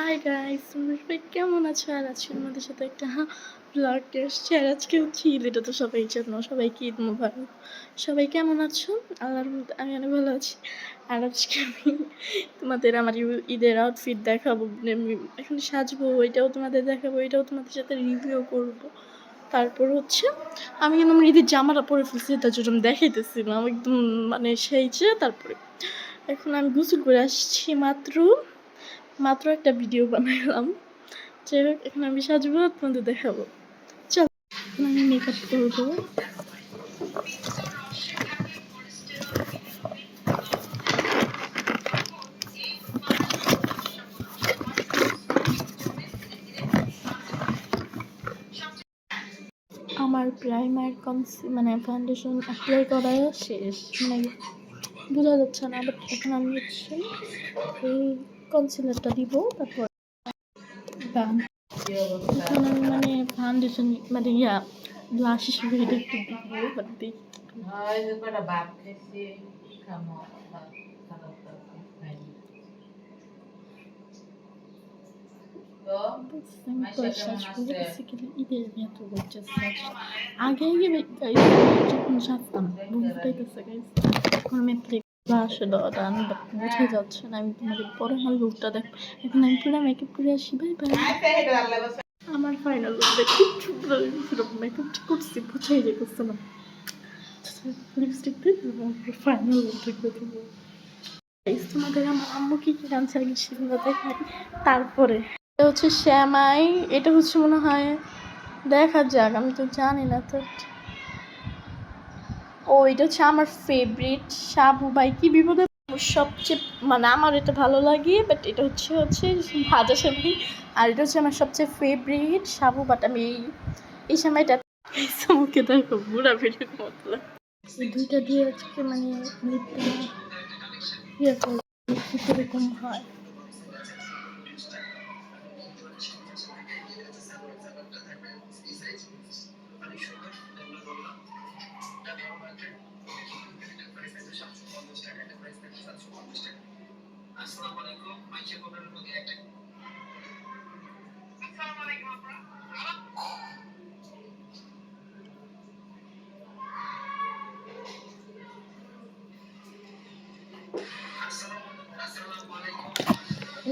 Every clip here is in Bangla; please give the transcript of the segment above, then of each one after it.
হাই গাইস, তোমরা সবাই কেমন আছো? আর আজকে আমাদের সাথে একটা ব্লগ এসছে। আর আজকে হচ্ছে ঈদ, এটা তো সবাই জানো। সবাইকে ঈদ মোবারক। সবাই কেমন আছো? আল্লাহর রহমতে আমি অনেক ভালো আছি। আর আজকে আমি তোমাদের আমার ঈদের আউটফিট দেখাবো, এখন সাজবো, ওইটাও তোমাদের দেখাবো, এটাও তোমাদের সাথে রিভিউ করবো। তারপর হচ্ছে আমি কিন্তু আমার ঈদের জামাটা পরে ফেলছি, তার জন্য আমি দেখাইতেছিলাম একদম মানে সেই যে। তারপরে এখন আমি গোসল করে আসছি মাত্র একটা ভিডিও বানালাম। যাই হোক, এখন আমি সাজবো, আপনাদের দেখাবো। চল, এখন আমি মেকআপ করবো। আমার প্রাইমার মানে ফাউন্ডেশন অ্যাপ্লাই করা শেষ, মানে বোঝা যাচ্ছে না, বাট এখন আমি হচ্ছে এই কনসিলারটা দিব। তারপর এখন আমি মানে ফাউন্ডেশন মানে ব্লাশ হিসেবে এটা একটু দিব, বাট দেখি ঈদের আমি এত আগে যখন সাজতাম বুম ফুটাইতেছে গাইস, এখন আমি ব্লাশ দেওয়াটা আমি বোঝা যাচ্ছে না। আমি তোমাদের পরে আমার লুকটা দেখ। এখন আমি পুরো মেকআপ করে আসি, বাই বাই। আমার ফাইনাল লুক দেখি, মেকআপ করছি, বোঝাই যেতেছে না। লিপস্টিক দিয়ে ফাইনাল লুক দেখবে তুমি। তোমাদের আমার আম্মু কি কি রাঁধছে আগে সেগুলো দেখাই, তারপরে এটা হচ্ছে শ্যামাই। এটা হচ্ছে মনে হয়, দেখা যাক, আমি তো জানি না তো। ও, এটা হচ্ছে আমার ফেভারিট সাবু ভাই। কি বিপদে সবচেয়ে মানে আমার এটা ভালো লাগে, বাট এটা হচ্ছে ভাজা সেমাই। আর এটা হচ্ছে আমার সবচেয়ে ফেভারিট সাবু, বাট আমি এই সেমাইটা মুখে দেখো বুড়া বেরিয়ে মতো লাগে। এই দুইটা দিয়ে আজকে মানে লিপটা ইয়ে করবো, কীরকম হয়।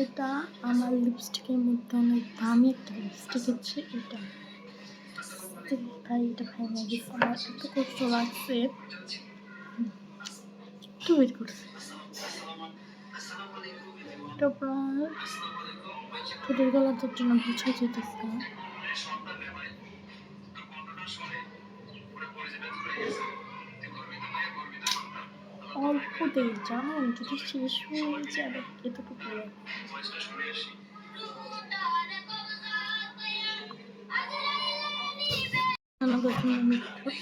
এটা আমার লিপস্টিকের মধ্যে অনেক দামি একটা লিপস্টিক হচ্ছে এটা। ভাই এটা ভেঙে গেছে, আমার এত কষ্ট লাগছে, একটু ওয়েট করছে। এটা প্রায় ঠোঁটের গলাটার জন্য বুঝা যেতেছে না। অল্প দেই জানো, যদি শেষ হয়ে যাবে এতটুকু।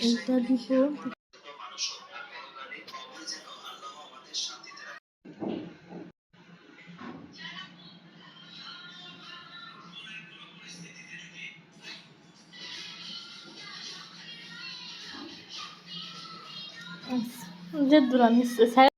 এইটা দিব। যে দূরানি